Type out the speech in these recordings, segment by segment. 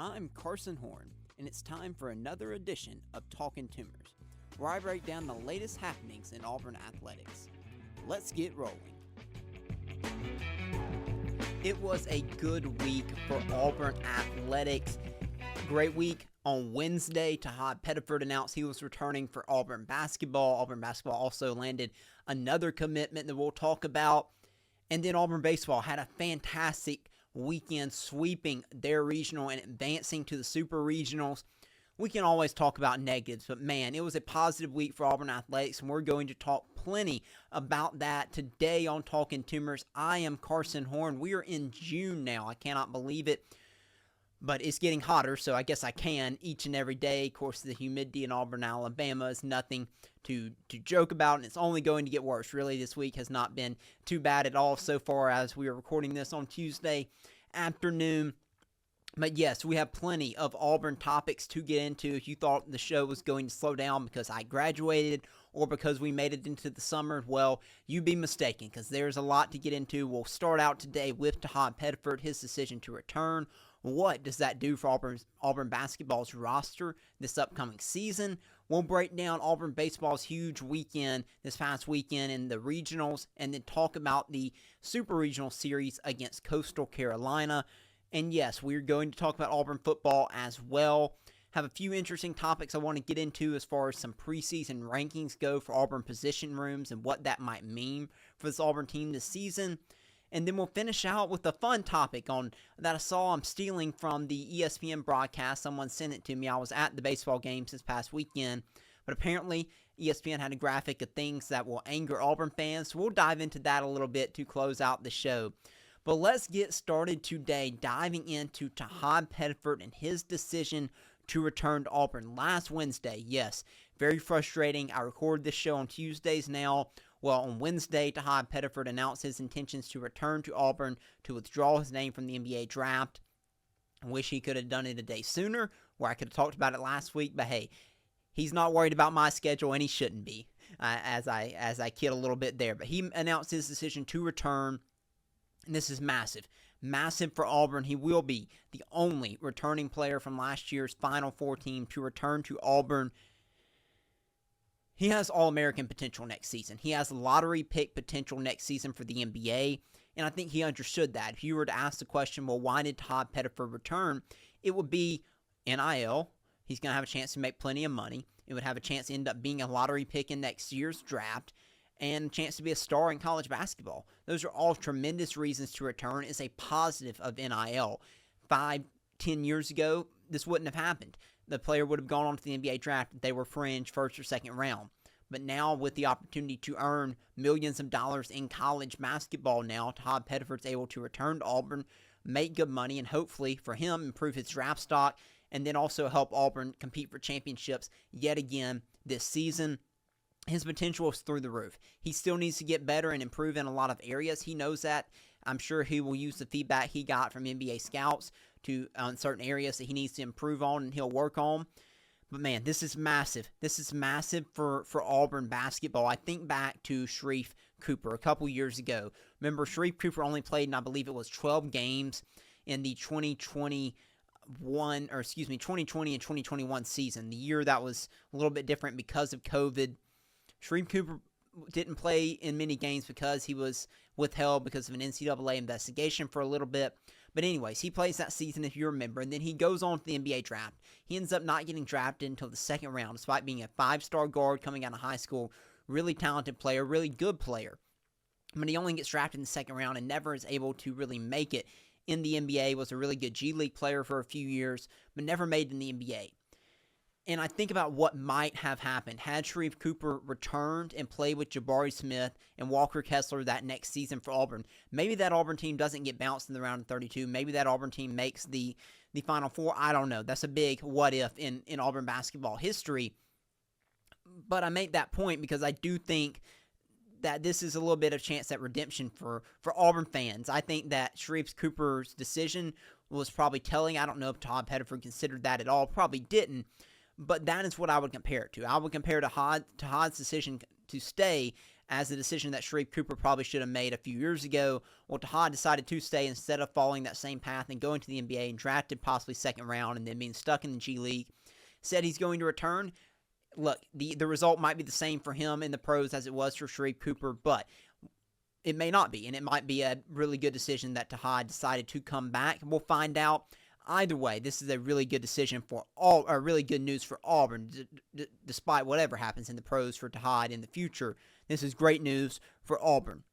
I'm Carson Horn, and it's time for another edition of Talkin' Tumors, where I break down the latest happenings in Auburn athletics. Let's get rolling. It was a good week for Auburn athletics. Great week. On Wednesday, Tahaad Pettiford announced he was returning for Auburn basketball. Auburn basketball also landed another commitment that we'll talk about. And then Auburn baseball had a fantastic weekend, sweeping their regional and advancing to the super regionals. We can always talk about negatives, but man, it was a positive week for Auburn athletics, and we're going to talk plenty about that today on Talkin' Tumors. I am Carson Horn. We are in June now. I cannot believe it, but it's getting hotter, so I guess I can each and every day. Of course, the humidity in Auburn, Alabama is nothing to joke about, and it's only going to get worse. Really, this week has not been too bad at all so far as we are recording this on Tuesday afternoon. But yes, we have plenty of Auburn topics to get into. If you thought the show was going to slow down because I graduated or because we made it into the summer, well, you'd be mistaken because there's a lot to get into. We'll start out today with Tahaad Pettiford, his decision to return. What does that do for Auburn basketball's roster this upcoming season? We'll break down Auburn baseball's huge weekend this past weekend in the regionals, and then talk about the super regional series against Coastal Carolina. And yes, we're going to talk about Auburn football as well. Have a few interesting topics I want to get into as far as some preseason rankings go for Auburn position rooms and what that might mean for this Auburn team this season. And then we'll finish out with a fun topic on that I saw I'm stealing from the ESPN broadcast. Someone sent it to me. I was at the baseball games this past weekend, but apparently ESPN had a graphic of things that will anger Auburn fans. So we'll dive into that a little bit to close out the show. But let's get started today diving into Tahaad Pettiford and his decision to return to Auburn last Wednesday. Yes, very frustrating. I record this show on Tuesdays now. Well, on Wednesday, Tahaad Pettiford announced his intentions to return to Auburn to withdraw his name from the NBA draft. I wish he could have done it a day sooner, where I could have talked about it last week. But hey, he's not worried about my schedule, and he shouldn't be, as I kid a little bit there. But he announced his decision to return. And this is massive. Massive for Auburn. He will be the only returning player from last year's Final Four team to return to Auburn. He has All-American potential next season. He has lottery pick potential next season for the NBA, and I think he understood that. If you were to ask the question, well, why did Tahaad Pettiford return? It would be NIL. He's going to have a chance to make plenty of money. It would have a chance to end up being a lottery pick in next year's draft, and a chance to be a star in college basketball. Those are all tremendous reasons to return. It's a positive of NIL. 5-10 years ago, this wouldn't have happened. The player would have gone on to the NBA draft if they were fringe first or second round. But now, with the opportunity to earn millions of dollars in college basketball now, Tahaad Pettiford's able to return to Auburn, make good money, and hopefully, for him, improve his draft stock, and then also help Auburn compete for championships yet again this season. His potential is through the roof. He still needs to get better and improve in a lot of areas. He knows that. I'm sure he will use the feedback he got from NBA scouts on certain areas that he needs to improve on, and he'll work on. But man, this is massive. This is massive for Auburn basketball. I think back to Sharife Cooper a couple years ago. Remember, Sharife Cooper only played, and I believe it was 12 games in the 2020 and 2021 season. The year that was a little bit different because of COVID. Sharife Cooper didn't play in many games because he was withheld because of an NCAA investigation for a little bit. But anyways, he plays that season, if you remember, and then he goes on to the NBA draft. He ends up not getting drafted until the second round, despite being a 5-star guard coming out of high school. Really talented player, really good player. But he only gets drafted in the second round and never is able to really make it in the NBA. Was a really good G League player for a few years, but never made it in the NBA. And I think about what might have happened had Sharife Cooper returned and played with Jabari Smith and Walker Kessler that next season for Auburn. Maybe that Auburn team doesn't get bounced in the round of 32. Maybe that Auburn team makes the Final Four. I don't know. That's a big what if in Auburn basketball history. But I make that point because I do think that this is a little bit of chance at redemption for Auburn fans. I think that Sharife Cooper's decision was probably telling. I don't know if Tahaad Pettiford considered that at all. Probably didn't. But that is what I would compare it to. I would compare Tahaad's decision to stay as a decision that Sharif Cooper probably should have made a few years ago. Well, Tahaad decided to stay instead of following that same path and going to the NBA and drafted possibly second round and then being stuck in the G League. Said he's going to return. Look, the result might be the same for him in the pros as it was for Sharif Cooper, but it may not be, and it might be a really good decision that Tahaad decided to come back. We'll find out. Either way, this is a really good decision for really good news for Auburn, despite whatever happens in the pros for Tahaad in the future. This is great news for Auburn.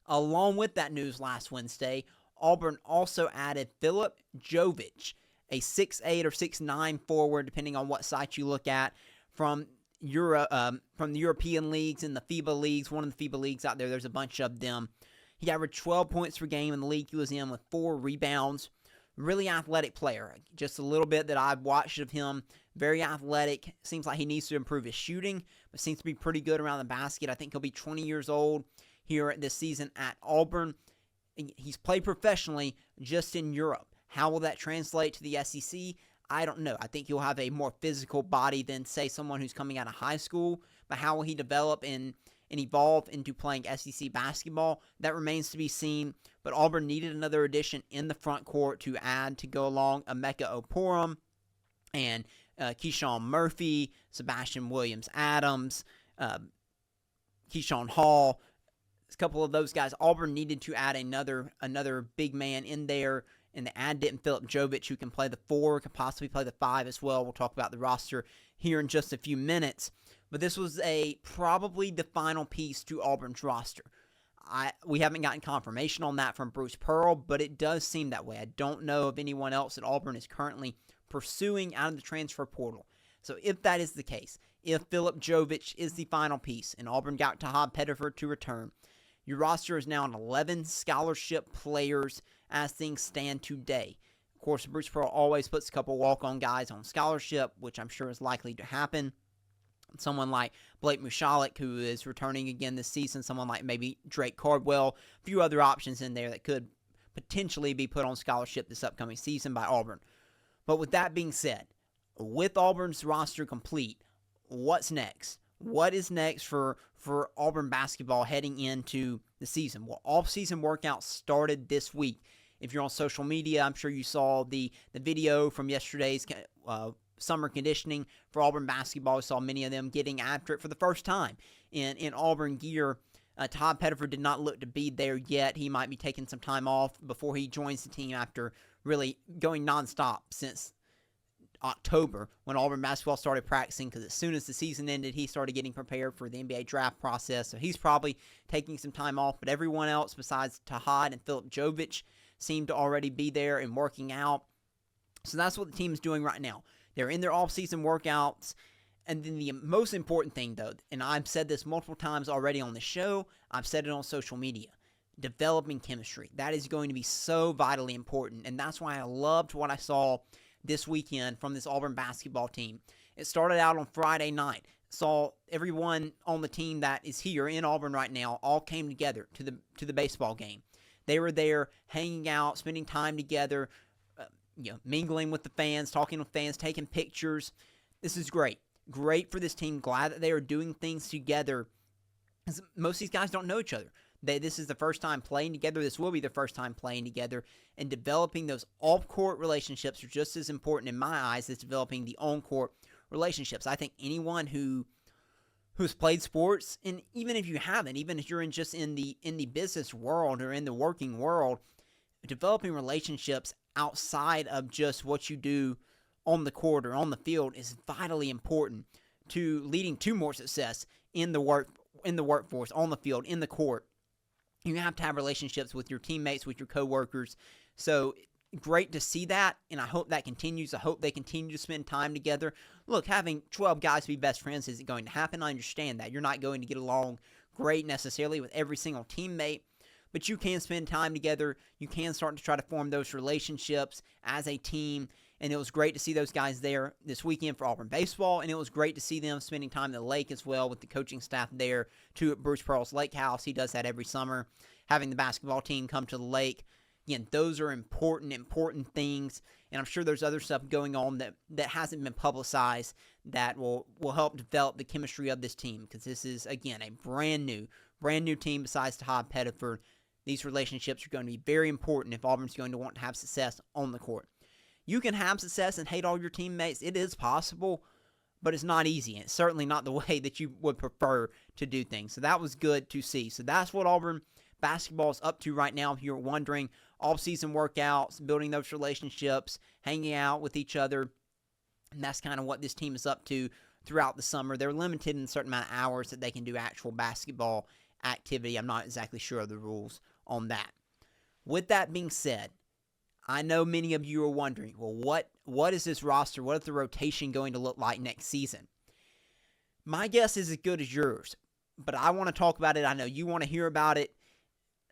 Along with that news last Wednesday, Auburn also added Philip Jovic, a 6'8" or 6'9" forward, depending on what site you look at, from the European leagues and the FIBA leagues. One of the FIBA leagues out there, there's a bunch of them. He averaged 12 points per game in the league he was in with 4 rebounds. Really athletic player. Just a little bit that I've watched of him. Very athletic. Seems like he needs to improve his shooting, but seems to be pretty good around the basket. I think he'll be 20 years old here this season at Auburn. He's played professionally just in Europe. How will that translate to the SEC? I don't know. I think he'll have a more physical body than, say, someone who's coming out of high school. But how will he develop and evolve into playing SEC basketball? That remains to be seen. But Auburn needed another addition in the front court to add to go along Emeka Oporum and Keyshawn Murphy, Sebastian Williams-Adams, Keyshawn Hall. A couple of those guys. Auburn needed to add another big man in there. And the add in Philip Jovic, who can play the 4, can possibly play the 5 as well. We'll talk about the roster here in just a few minutes. But this was probably the final piece to Auburn's roster. We haven't gotten confirmation on that from Bruce Pearl, but it does seem that way. I don't know if anyone else at Auburn is currently pursuing out of the transfer portal. So if that is the case, if Philip Jovic is the final piece and Auburn got Tahaad Pettiford to return, your roster is now 11 scholarship players as things stand today. Of course, Bruce Pearl always puts a couple walk-on guys on scholarship, which I'm sure is likely to happen. Someone like Blake Mushalik, who is returning again this season. Someone like maybe Drake Cardwell. A few other options in there that could potentially be put on scholarship this upcoming season by Auburn. But with that being said, with Auburn's roster complete, what's next? What is next for Auburn basketball heading into the season? Well, off-season workouts started this week. If you're on social media, I'm sure you saw the video from yesterday's summer conditioning for Auburn basketball. We saw many of them getting after it for the first time in Auburn gear. Tahaad Pettiford did not look to be there yet. He might be taking some time off before he joins the team after really going nonstop since October when Auburn basketball started practicing, because as soon as the season ended, he started getting prepared for the NBA draft process. So he's probably taking some time off, but everyone else besides Tahaad and Philip Jovic seem to already be there and working out. So that's what the team is doing right now. They're in their off-season workouts. And then the most important thing, though, and I've said this multiple times already on the show, I've said it on social media, developing chemistry. That is going to be so vitally important, and that's why I loved what I saw this weekend from this Auburn basketball team. It started out on Friday night. Saw everyone on the team that is here in Auburn right now all came together to the baseball game. They were there hanging out, spending time together, mingling with the fans, talking with fans, taking pictures. This is great. Great for this team. Glad that they are doing things together. Most of these guys don't know each other. This is the first time playing together. This will be the first time playing together. And developing those off-court relationships are just as important in my eyes as developing the on-court relationships. I think anyone who's played sports, and even if you haven't, even if you're in the business world or in the working world, developing relationships outside of just what you do on the court or on the field is vitally important to leading to more success in the workforce, on the field, in the court. You have to have relationships with your teammates, with your coworkers. So great to see that, and I hope that continues. I hope they continue to spend time together. Look, having 12 guys be best friends isn't going to happen. I understand that. You're not going to get along great necessarily with every single teammate, but you can spend time together. You can start to try to form those relationships as a team. And it was great to see those guys there this weekend for Auburn baseball, and it was great to see them spending time at the lake as well with the coaching staff there too at Bruce Pearl's Lake House. He does that every summer, having the basketball team come to the lake, Again, those are important things, and I'm sure there's other stuff going on that hasn't been publicized that will help develop the chemistry of this team, because this is, again, a brand new team besides Tahaad Pettiford. These relationships are going to be very important if Auburn's going to want to have success on the court. You can have success and hate all your teammates. It is possible, but it's not easy, and it's certainly not the way that you would prefer to do things. So that was good to see. So that's what Auburn basketball is up to right now. If you're wondering, off-season workouts, building those relationships, hanging out with each other, and that's kind of what this team is up to throughout the summer. They're limited in a certain amount of hours that they can do actual basketball activity. I'm not exactly sure of the rules on that. With that being said, I know many of you are wondering, well, what is this roster? What is the rotation going to look like next season? My guess is as good as yours, but I want to talk about it. I know you want to hear about it,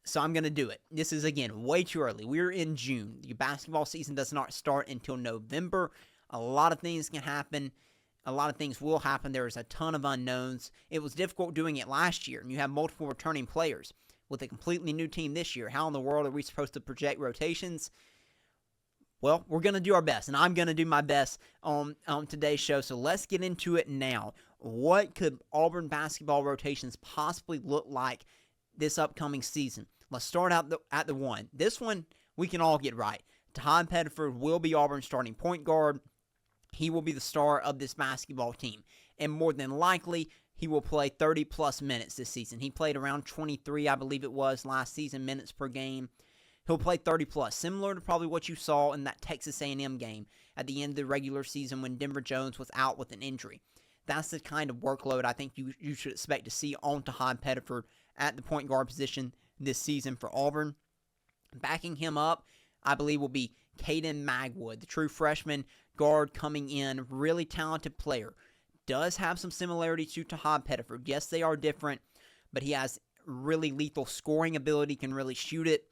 so I'm going to do it. This is, again, way too early. We're in June. The basketball season does not start until November. A lot of things can happen. A lot of things will happen. There is a ton of unknowns. It was difficult doing it last year, and you have multiple returning players. With a completely new team this year, how in the world are we supposed to project rotations? Well, we're going to do our best, and I'm going to do my best on today's show. So let's get into it now. What could Auburn basketball rotations possibly look like this upcoming season? Let's start out at the one. This one we can all get right. Tahaad Pettiford will be Auburn's starting point guard. He will be the star of this basketball team, and more than likely, he will play 30-plus minutes this season. He played around 23, I believe it was, last season, minutes per game. He'll play 30-plus, similar to probably what you saw in that Texas A&M game at the end of the regular season when Denver Jones was out with an injury. That's the kind of workload I think you should expect to see on Tahaad Pettiford at the point guard position this season for Auburn. Backing him up, I believe, will be Caden Magwood, the true freshman guard coming in, really talented player. Does have some similarity to Tahaad Pettiford. Yes, they are different, but he has really lethal scoring ability, can really shoot it.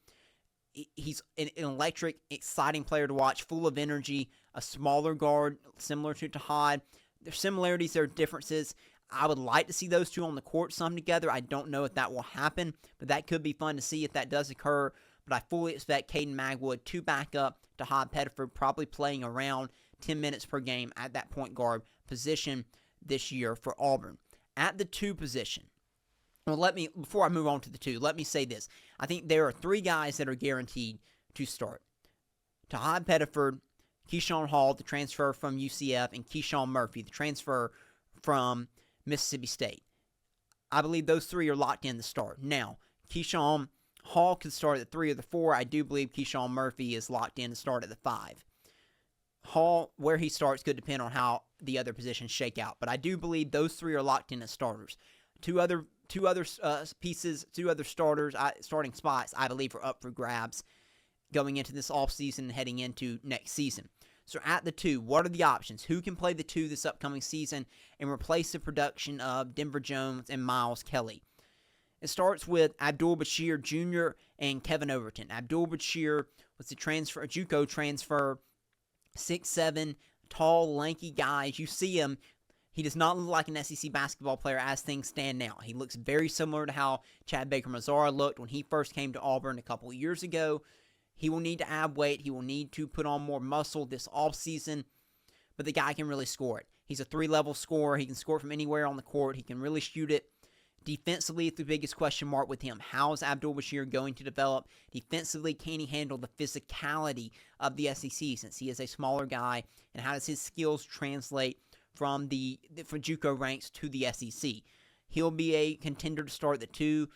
He's an electric, exciting player to watch, full of energy, a smaller guard, similar to Tahaad. There's similarities, there are differences. I would like to see those two on the court some together. I don't know if that will happen, but that could be fun to see if that does occur. But I fully expect Caden Magwood to back up Tahaad Pettiford, probably playing around 10 minutes per game at that point guard position this year for Auburn. At the 2 position, well, before I move on to the 2, let me say this. I think there are 3 guys that are guaranteed to start. Tahaad Pettiford, Keyshawn Hall, the transfer from UCF, and Keyshawn Murphy, the transfer from Mississippi State. I believe those 3 are locked in to start. Now, Keyshawn Hall could start at the 3 or the 4. I do believe Keyshawn Murphy is locked in to start at the 5. Hall, where he starts, could depend on how the other positions shake out. But I do believe those 3 are locked in as starters. Two other starters, starting spots, I believe, are up for grabs going into this offseason and heading into next season. So at the 2, what are the options? Who can play the 2 this upcoming season and replace the production of Denver Jones and Miles Kelly? It starts with Abdul Bashir Jr. and Kevin Overton. Abdul Bashir was a JUCO transfer, 6'7", tall, lanky guy. You see him, he does not look like an SEC basketball player as things stand now. He looks very similar to how Chad Baker-Mazara looked when he first came to Auburn a couple of years ago. He will need to add weight. He will need to put on more muscle this offseason, but the guy can really score it. He's a 3-level scorer. He can score from anywhere on the court. He can really shoot it. Defensively, it's the biggest question mark with him. How is Abdul Bashir going to develop? Defensively, can he handle the physicality of the SEC since he is a smaller guy? And how does his skills translate from JUCO ranks to the SEC? He'll be a contender to start the 2,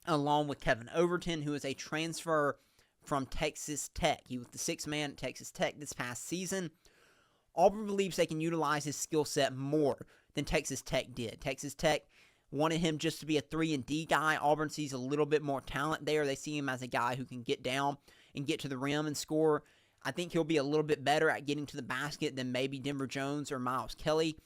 along with Kevin Overton, who is a transfer from Texas Tech. He was the 6th man at Texas Tech this past season. Auburn believes they can utilize his skill set more than Texas Tech did. Texas Tech wanted him just to be a 3-and-D guy. Auburn sees a little bit more talent there. They see him as a guy who can get down and get to the rim and score. I think he'll be a little bit better at getting to the basket than maybe Denver Jones or Miles Kelly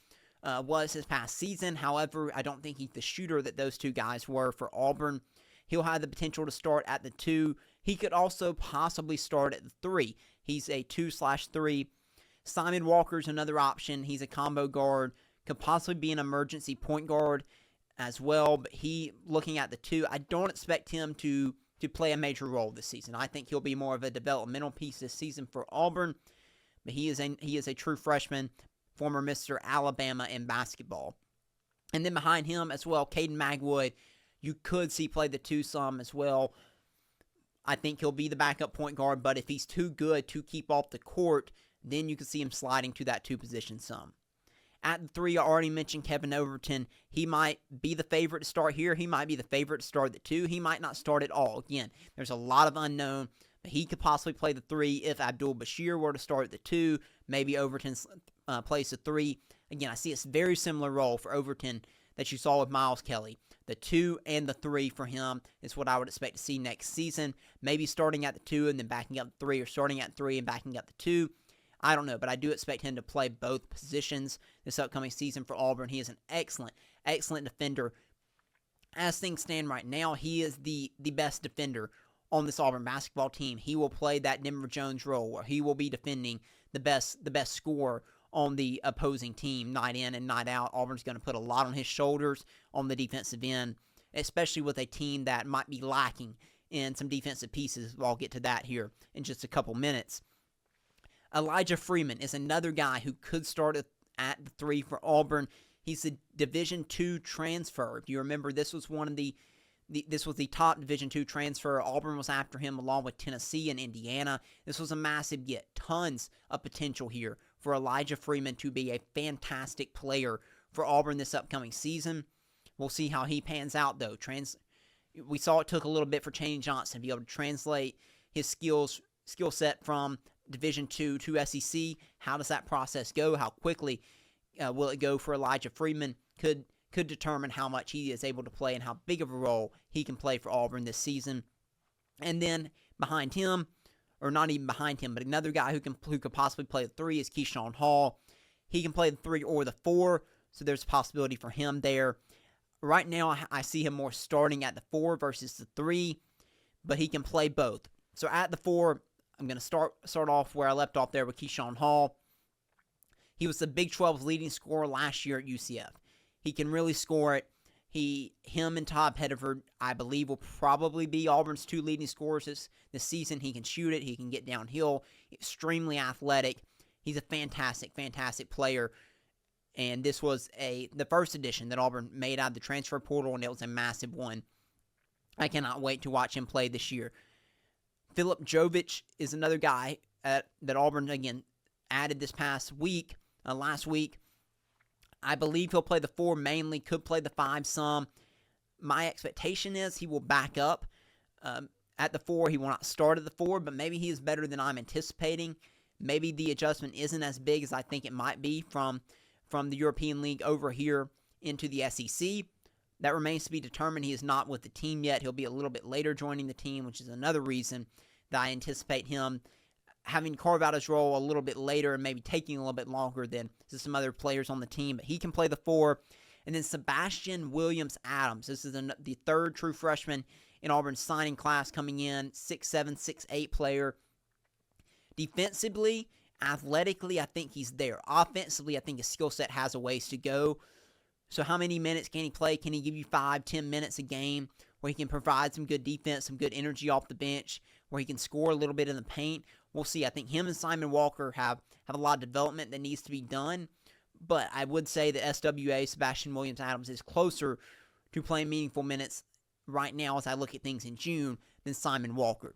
was this past season. However, I don't think he's the shooter that those 2 guys were for Auburn. He'll have the potential to start at the 2. He could also possibly start at the 3. He's a 2/3. Simon Walker's another option. He's a combo guard. Could possibly be an emergency point guard as well, but looking at the 2, I don't expect him to to play a major role this season. I think he'll be more of a developmental piece this season for Auburn, but he is a true freshman, former Mr. Alabama in basketball. And then behind him as well, Caden Magwood, you could see play the 2 some as well. I think he'll be the backup point guard, but if he's too good to keep off the court, then you can see him sliding to that 2 position some. At the 3, I already mentioned Kevin Overton. He might be the favorite to start here. He might be the favorite to start the 2. He might not start at all. Again, there's a lot of unknown, but he could possibly play the 3 if Abdul Bashir were to start the 2. Maybe Overton plays the 3. Again, I see a very similar role for Overton that you saw with Miles Kelly. The 2 and the 3 for him is what I would expect to see next season. Maybe starting at the 2 and then backing up the 3, or starting at 3 and backing up the 2. I don't know, but I do expect him to play both positions this upcoming season for Auburn. He is an excellent defender. As things stand right now, he is the best defender on this Auburn basketball team. He will play that Denver Jones role where he will be defending the best scorer on the opposing team night in and night out. Auburn's going to put a lot on his shoulders on the defensive end, especially with a team that might be lacking in some defensive pieces. I'll get to that here in just a couple minutes. Elijah Freeman is another guy who could start at the 3 for Auburn. He's a Division II transfer. If you remember, this was this was the top Division II transfer. Auburn was after him along with Tennessee and Indiana. This was a massive get. Tons of potential here for Elijah Freeman to be a fantastic player for Auburn this upcoming season. We'll see how he pans out, though. We saw it took a little bit for Channing Johnson to be able to translate his skill set from Division II to SEC. How does that process go? How quickly will it go for Elijah Freeman? Could determine how much he is able to play and how big of a role he can play for Auburn this season. And then behind him, or not even behind him, but another guy who could possibly play the 3 is Keyshawn Hall. He can play the 3 or the 4, so there's a possibility for him there. Right now, I see him more starting at the 4 versus the 3, but he can play both. So at the 4, I'm going to start off where I left off there with Keyshawn Hall. He was the Big 12's leading scorer last year at UCF. He can really score it. Him and Tahaad Pettiford, I believe, will probably be Auburn's 2 leading scorers this season. He can shoot it. He can get downhill. Extremely athletic. He's a fantastic player. And this was the first addition that Auburn made out of the transfer portal, and it was a massive one. I cannot wait to watch him play this year. Philip Jovich is another guy that Auburn, again, added this last week. I believe he'll play the 4 mainly, could play the 5 some. My expectation is he will back up at the 4. He will not start at the 4, but maybe he is better than I'm anticipating. Maybe the adjustment isn't as big as I think it might be from the European League over here into the SEC. That remains to be determined. He is not with the team yet. He'll be a little bit later joining the team, which is another reason that I anticipate him having to carve out his role a little bit later and maybe taking a little bit longer than some other players on the team. But he can play the 4. And then Sebastian Williams-Adams. This is the 3rd true freshman in Auburn's signing class coming in. 6'7", 6'8" player. Defensively, athletically, I think he's there. Offensively, I think his skill set has a ways to go. So how many minutes can he play? Can he give you 5-10 minutes a game where he can provide some good defense, some good energy off the bench, where he can score a little bit in the paint? We'll see. I think him and Simon Walker have a lot of development that needs to be done. But I would say that SWA, Sebastian Williams-Adams, is closer to playing meaningful minutes right now as I look at things in June than Simon Walker.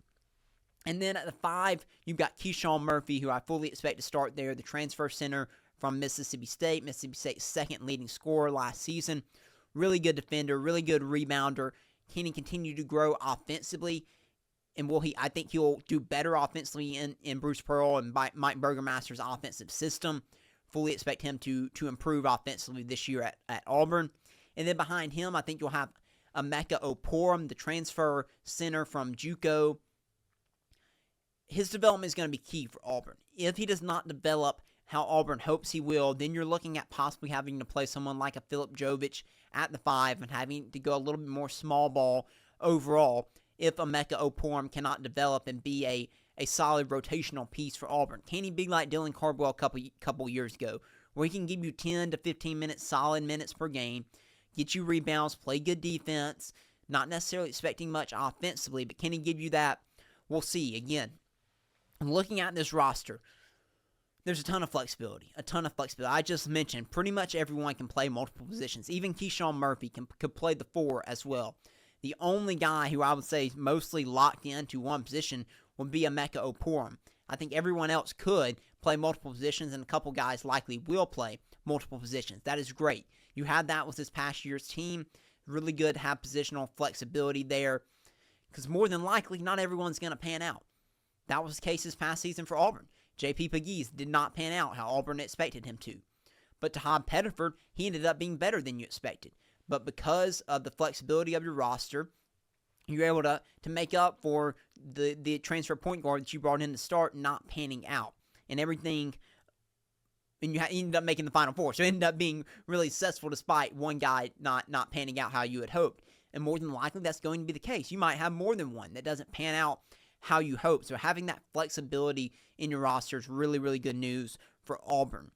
And then at the 5, you've got Keyshawn Murphy, who I fully expect to start there, the transfer center from Mississippi State. Mississippi State's 2nd leading scorer last season. Really good defender, really good rebounder. Can he continue to grow offensively? And I think he'll do better offensively in Bruce Pearl and Mike Burgermaster's offensive system. Fully expect him to improve offensively this year at Auburn. And then behind him, I think you'll have Emeka Oporum, the transfer center from JUCO. His development is going to be key for Auburn. If he does not develop how Auburn hopes he will, then you're looking at possibly having to play someone like a Philip Jovich at the 5 and having to go a little bit more small ball overall if Emeka Oporum cannot develop and be a solid rotational piece for Auburn. Can he be like Dylan Cardwell a couple years ago, where he can give you 10 to 15 minutes, solid minutes per game, get you rebounds, play good defense, Not necessarily expecting much offensively, but can he give you that? We'll see. Again, looking at this roster, there's a ton of flexibility. I just mentioned pretty much everyone can play multiple positions. Even Keyshawn Murphy could play the 4 as well. The only guy who I would say is mostly locked into one position would be Emeka Oporum. I think everyone else could play multiple positions, and a couple guys likely will play multiple positions. That is great. You had that with this past year's team. Really good to have positional flexibility there, because more than likely, not everyone's going to pan out. That was the case this past season for Auburn. J.P. Pegues did not pan out how Auburn expected him to. But Tahaad Pettiford, he ended up being better than you expected. But because of the flexibility of your roster, you're able to make up for the transfer point guard that you brought in to start not panning out. And everything, and you ended up making the Final Four. So it ended up being really successful despite one guy not panning out how you had hoped. And more than likely, that's going to be the case. You might have more than one that doesn't pan out how you hope. So having that flexibility in your roster is really, really good news for Auburn.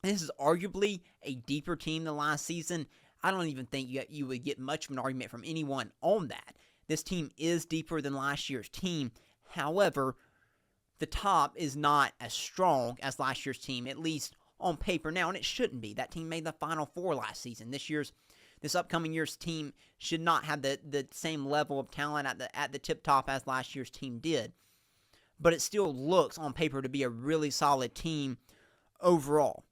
This is arguably a deeper team than last season. I don't even think you would get much of an argument from anyone on that. This team is deeper than last year's team. However, the top is not as strong as last year's team, at least on paper now, and it shouldn't be. That team made the Final Four last season. This upcoming year's team should not have the same level of talent at the tip top as last year's team did. But it still looks on paper to be a really solid team overall.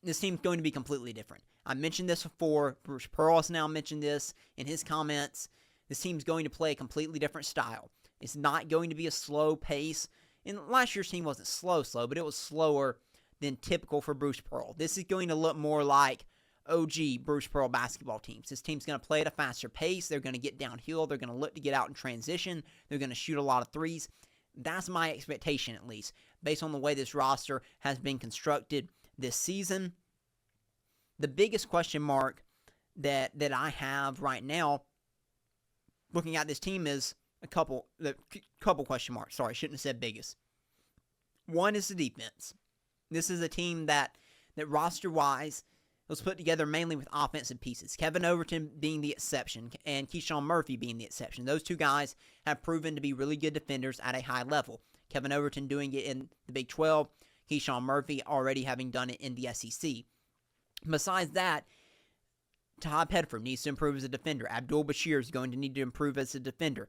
This team's going to be completely different. I mentioned this before. Bruce Pearl has now mentioned this in his comments. This team's going to play a completely different style. It's not going to be a slow pace. And last year's team wasn't slow, but it was slower than typical for Bruce Pearl. This is going to look more like OG Bruce Pearl basketball teams. This team's going to play at a faster pace. They're going to get downhill. They're going to look to get out in transition. They're going to shoot a lot of threes. That's my expectation, at least, based on the way this roster has been constructed this season. The biggest question mark that I have right now, looking at this team, is a couple question marks. Sorry, I shouldn't have said biggest. One is the defense. This is a team that roster-wise was put together mainly with offensive pieces. Kevin Overton being the exception and Keyshawn Murphy being the exception. Those two guys have proven to be really good defenders at a high level. Kevin Overton doing it in the Big 12. Keyshawn Murphy already having done it in the SEC. Besides that, Tahaad Pettiford needs to improve as a defender. Abdul Bashir is going to need to improve as a defender.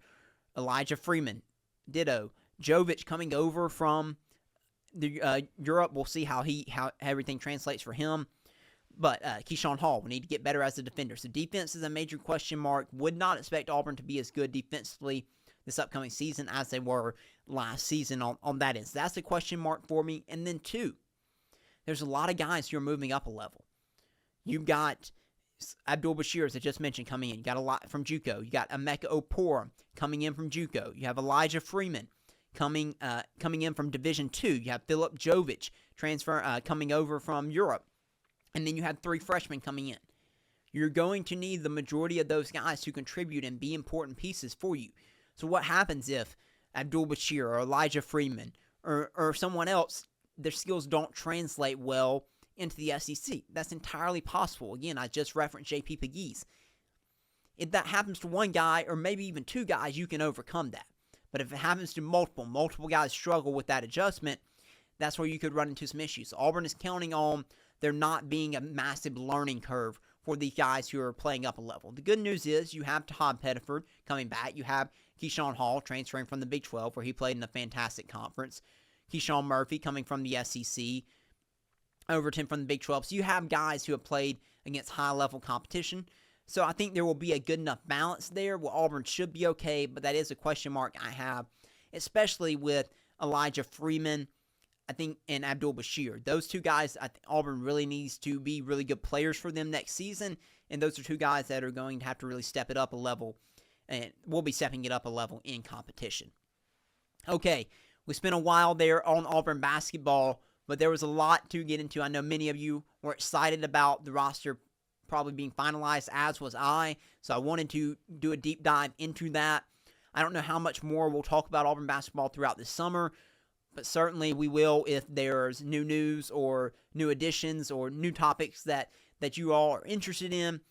Elijah Freeman, ditto. Jovic coming over from Europe. We'll see how everything translates for him. But Keyshawn Hall will need to get better as a defender. So defense is a major question mark. Would not expect Auburn to be as good defensively this upcoming season as they were last season on that end. So that's a question mark for me. And then two, there's a lot of guys who are moving up a level. You've got Abdul Bashir, as I just mentioned, coming in. You got a lot from JUCO. You got Emeka Oporum coming in from JUCO. You have Elijah Freeman coming in from Division II. You have Philip Jovic coming over from Europe. And then you have 3 freshmen coming in. You're going to need the majority of those guys to contribute and be important pieces for you. So what happens if Abdul Bashir or Elijah Freeman or someone else, their skills don't translate well into the SEC? That's entirely possible. Again, I just referenced J.P. Pegues. If that happens to one guy or maybe even 2 guys, you can overcome that. But if it happens to multiple guys struggle with that adjustment, that's where you could run into some issues. So Auburn is counting on there not being a massive learning curve for these guys who are playing up a level. The good news is you have Tahaad Pettiford coming back. You have Keyshawn Hall transferring from the Big 12, where he played in a fantastic conference. Keyshawn Murphy coming from the SEC. Overton from the Big 12. So you have guys who have played against high-level competition. So I think there will be a good enough balance there. Well, Auburn should be okay, but that is a question mark I have, especially with Elijah Freeman, I think, and Abdul Bashir. Those 2 guys, I think Auburn really needs to be really good players for them next season, and those are 2 guys that are going to have to really step it up a level, and we'll be stepping it up a level in competition. Okay, we spent a while there on Auburn basketball, but there was a lot to get into. I know many of you were excited about the roster probably being finalized, as was I, so I wanted to do a deep dive into that. I don't know how much more we'll talk about Auburn basketball throughout this summer, but certainly we will if there's new news or new additions or new topics that you all are interested in.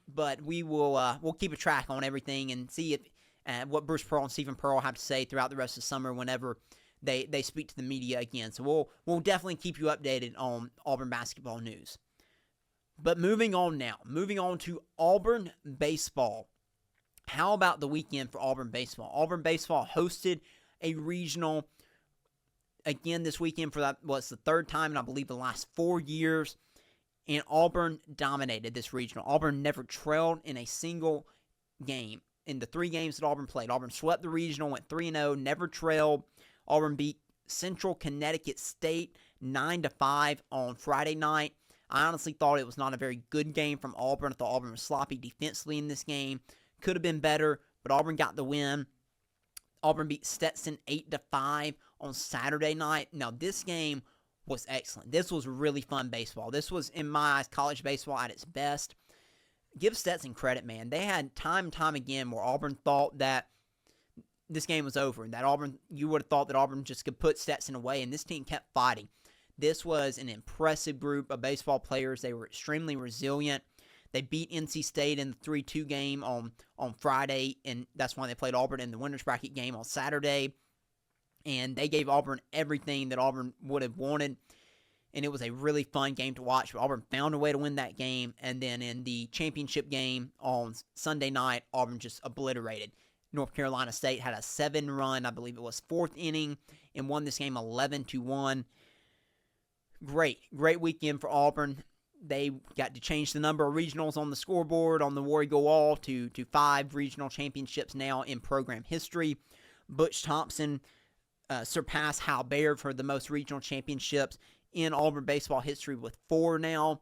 but we'll keep a track on everything and see if what Bruce Pearl and Stephen Pearl have to say throughout the rest of the summer whenever they speak to the media again. So we'll definitely keep you updated on Auburn basketball news. But moving on to Auburn baseball. How about the weekend for Auburn baseball? Auburn baseball hosted a regional again this weekend for that was the third time in I believe the last 4 years. And Auburn dominated this regional. Auburn never trailed in a single game. In the 3 games that Auburn played, Auburn swept the regional, went 3-0, never trailed. Auburn beat Central Connecticut State 9-5 on Friday night. I honestly thought it was not a very good game from Auburn. I thought Auburn was sloppy defensively in this game. Could have been better, but Auburn got the win. Auburn beat Stetson 8-5 on Saturday night. Now, this game was excellent. This was really fun baseball. This was, in my eyes, college baseball at its best. Give Stetson credit, man. They had time and time again where Auburn thought that this game was over, and that you would have thought that Auburn just could put Stetson away, and this team kept fighting. This was an impressive group of baseball players. They were extremely resilient. They beat NC State in the 3-2 game on Friday, and that's why they played Auburn in the winner's bracket game on Saturday. And they gave Auburn everything that Auburn would have wanted. And it was a really fun game to watch. But Auburn found a way to win that game. And then in the championship game on Sunday night, Auburn just obliterated. North Carolina State had a 7-run, I believe it was 4th inning, and won this game 11-1. Great weekend for Auburn. They got to change the number of regionals on the scoreboard on the War Eagle Wall to 5 regional championships now in program history. Butch Thompson surpassed Hal Baird for the most regional championships in Auburn baseball history with 4 now.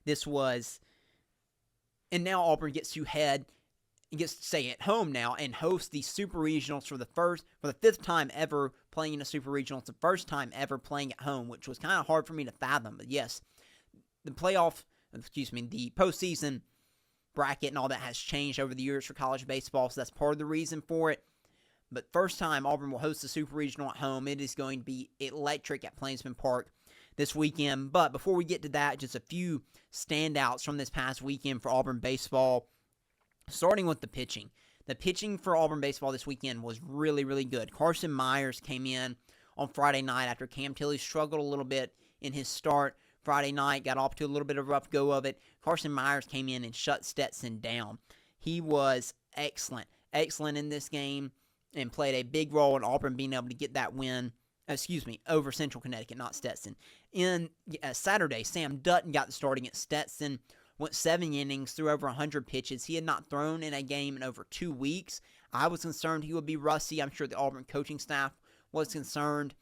And now Auburn gets to stay at home now and host the Super Regionals for the 5th time ever playing in a Super Regional. It's the first time ever playing at home, which was kind of hard for me to fathom. But yes, the postseason bracket and all that has changed over the years for college baseball, so that's part of the reason for it. But first time Auburn will host the Super Regional at home. It is going to be electric at Plainsman Park this weekend. But before we get to that, just a few standouts from this past weekend for Auburn baseball. Starting with the pitching. The pitching for Auburn baseball this weekend was really, really good. Carson Myers came in on Friday night after Cam Tilley struggled a little bit in his start Friday night, got off to a little bit of a rough go of it. Carson Myers came in and shut Stetson down. He was excellent in this game and played a big role in Auburn being able to get that win, over Central Connecticut, not Stetson. In Saturday, Sam Dutton got the start against Stetson, went 7 innings, threw over 100 pitches. He had not thrown in a game in over 2 weeks. I was concerned he would be rusty. I'm sure the Auburn coaching staff was concerned.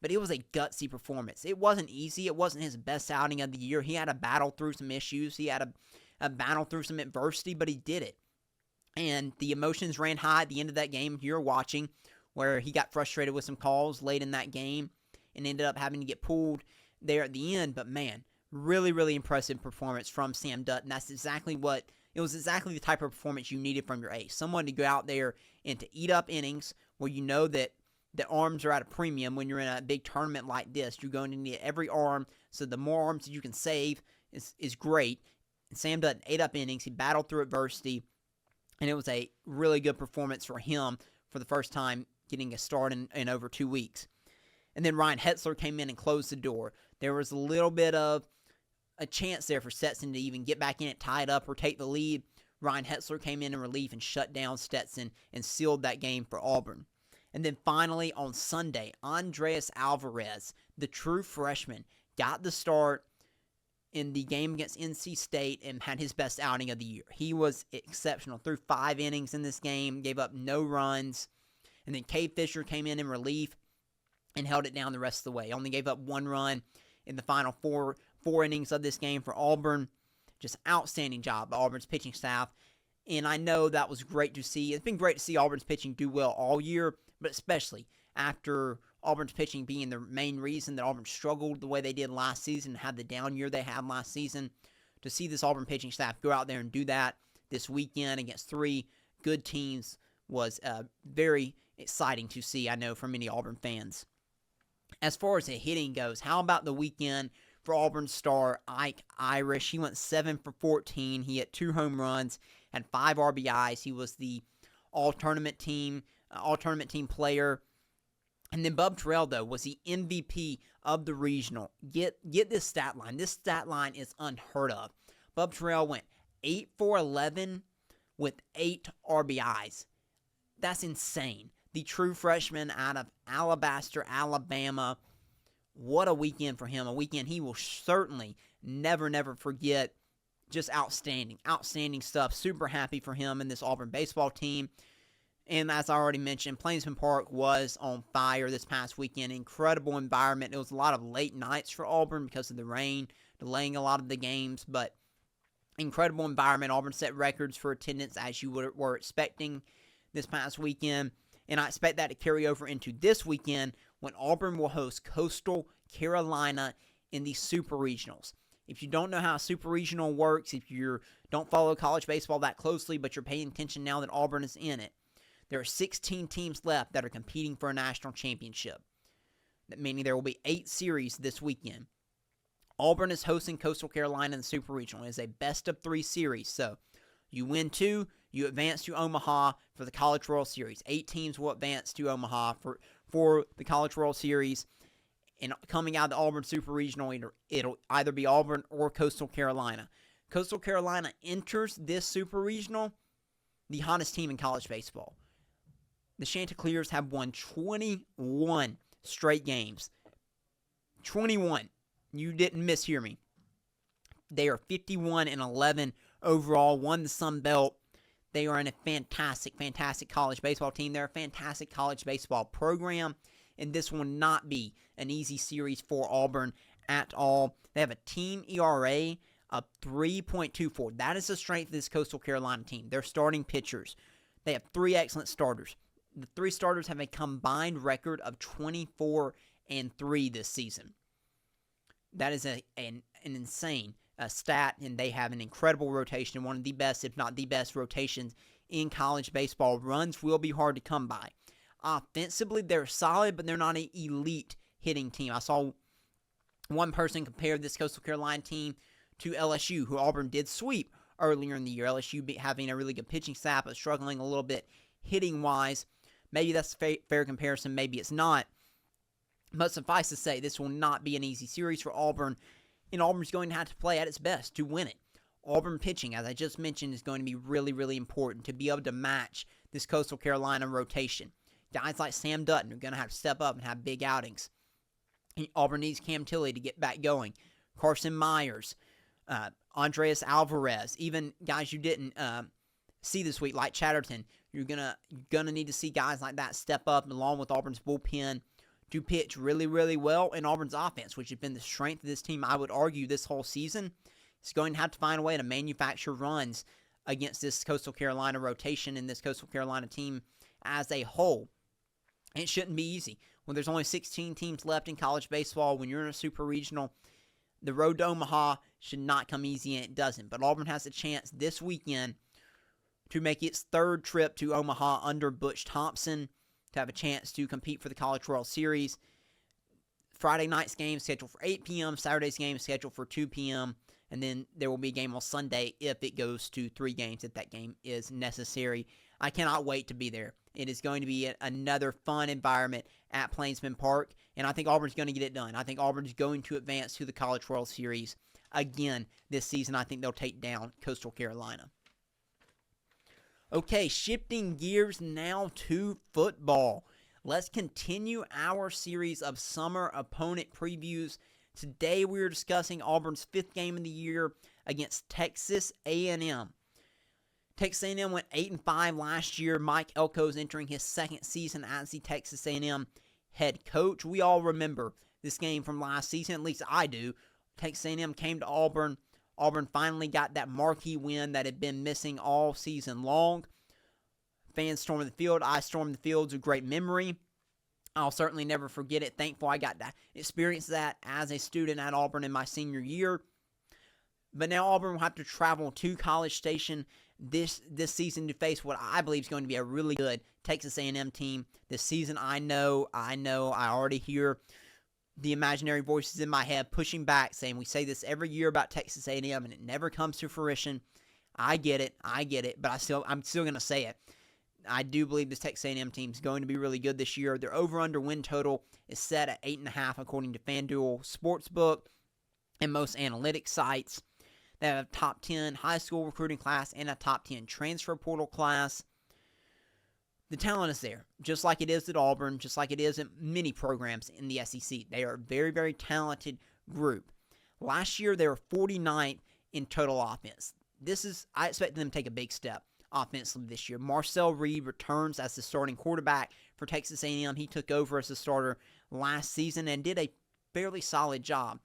But it was a gutsy performance. It wasn't easy. It wasn't his best outing of the year. He had to battle through some issues. He had a battle through some adversity, but he did it. And the emotions ran high at the end of that game you're watching, where he got frustrated with some calls late in that game and ended up having to get pulled there at the end. But man, really, really impressive performance from Sam Dutton. It was exactly the type of performance you needed from your ace. Someone to go out there and to eat up innings where you know that the arms are at a premium when you're in a big tournament like this. You're going to need every arm, so the more arms that you can save is great. And Sam Dutton ate up innings. He battled through adversity, and it was a really good performance for him for the first time getting a start in over 2 weeks. And then Ryan Hetzler came in and closed the door. There was a little bit of a chance there for Stetson to even get back in it, tie it up, or take the lead. Ryan Hetzler came in relief and shut down Stetson and sealed that game for Auburn. And then finally on Sunday, Andreas Alvarez, the true freshman, got the start in the game against NC State and had his best outing of the year. He was exceptional. Threw 5 innings in this game, gave up no runs. And then Cade Fisher came in relief and held it down the rest of the way. Only gave up 1 run in the final four innings of this game for Auburn. Just outstanding job by Auburn's pitching staff. And I know that was great to see. It's been great to see Auburn's pitching do well all year, but especially after Auburn's pitching being the main reason that Auburn struggled the way they did last season, had the down year they had last season. To see this Auburn pitching staff go out there and do that this weekend against 3 good teams was very exciting to see, I know, for many Auburn fans. As far as the hitting goes, how about the weekend for Auburn star Ike Irish. He went 7 for 14. He hit 2 home runs and 5 RBIs. He was the all-tournament team player. And then Bub Terrell, though, was the MVP of the regional. Get this stat line. This stat line is unheard of. Bub Terrell went 8 for 11 with 8 RBIs. That's insane. The true freshman out of Alabaster, Alabama. What a weekend for him. A weekend he will certainly never forget. Just outstanding stuff. Super happy for him and this Auburn baseball team. And as I already mentioned, Plainsman Park was on fire this past weekend. Incredible environment. It was a lot of late nights for Auburn because of the rain, delaying a lot of the games. But incredible environment. Auburn set records for attendance as you were expecting this past weekend. And I expect that to carry over into this weekend when Auburn will host Coastal Carolina in the Super Regionals. If you don't know how a Super Regional works, if you don't follow college baseball that closely, but you're paying attention now that Auburn is in it, there are 16 teams left that are competing for a national championship, meaning there will be 8 series this weekend. Auburn is hosting Coastal Carolina in the Super Regional. It is a best-of-3 series, so you win 2, you advance to Omaha for the College World Series. 8 teams will advance to Omaha for the College World Series. And coming out of the Auburn Super Regional, it'll either be Auburn or Coastal Carolina. Coastal Carolina enters this Super Regional the hottest team in college baseball. The Chanticleers have won 21 straight games. 21. You didn't mishear me. They are 51-11 overall, won the Sun Belt. They are in a fantastic college baseball team. They're a fantastic college baseball program, and this will not be an easy series for Auburn at all. They have a team ERA of 3.24. That is the strength of this Coastal Carolina team. Their starting pitchers. They have 3 excellent starters. The 3 starters have a combined record of 24-3 this season. That is an insane stat, and they have an incredible rotation, one of the best, if not the best, rotations in college baseball. Runs will be hard to come by. Offensively, they're solid, but they're not an elite hitting team. I saw one person compare this Coastal Carolina team to LSU, who Auburn did sweep earlier in the year. LSU having a really good pitching staff, but struggling a little bit hitting-wise. Maybe that's a fair comparison, maybe it's not. But suffice to say, this will not be an easy series for Auburn, and Auburn's going to have to play at its best to win it. Auburn pitching, as I just mentioned, is going to be really important to be able to match this Coastal Carolina rotation. Guys like Sam Dutton are going to have to step up and have big outings. Auburn needs Cam Tilley to get back going. Carson Myers, Andreas Alvarez, even guys you didn't see this week like Chatterton. You're gonna need to see guys like that step up along with Auburn's bullpen to pitch really well. And Auburn's offense, which has been the strength of this team, I would argue, this whole season, is going to have to find a way to manufacture runs against this Coastal Carolina rotation and this Coastal Carolina team as a whole. It shouldn't be easy. When there's only 16 teams left in college baseball, when you're in a super regional, the road to Omaha should not come easy, and it doesn't. But Auburn has a chance this weekend to make its 3rd trip to Omaha under Butch Thompson, to have a chance to compete for the College World Series. Friday night's game scheduled for 8 p.m., Saturday's game scheduled for 2 p.m., and then there will be a game on Sunday if it goes to 3 games, if that game is necessary. I cannot wait to be there. It is going to be another fun environment at Plainsman Park, and I think Auburn's going to get it done. I think Auburn's going to advance to the College World Series again this season. I think they'll take down Coastal Carolina. Okay, shifting gears now to football. Let's continue our series of summer opponent previews. Today we are discussing Auburn's 5th game of the year against Texas A&M. Texas A&M went 8-5 last year. Mike Elko is entering his 2nd season as the Texas A&M head coach. We all remember this game from last season, at least I do. Texas A&M came to Auburn. Auburn finally got that marquee win that had been missing all season long. Fans stormed the field. I stormed the field. It's a great memory. I'll certainly never forget it. Thankful I got to experience that as a student at Auburn in my senior year. But now Auburn will have to travel to College Station this season to face what I believe is going to be a really good Texas A&M team this season. I know, I already hear the imaginary voices in my head pushing back, saying we say this every year about Texas A&M and it never comes to fruition. I get it, but I'm still going to say it. I do believe this Texas A&M team is going to be really good this year. Their over-under win total is set at 8.5 according to FanDuel Sportsbook and most analytics sites. They have a top 10 high school recruiting class and a top 10 transfer portal class. The talent is there, just like it is at Auburn, just like it is at many programs in the SEC. They are a very, very talented group. Last year, they were 49th in total offense. I expect them to take a big step offensively this year. Marcel Reed returns as the starting quarterback for Texas A&M. He took over as the starter last season and did a fairly solid job.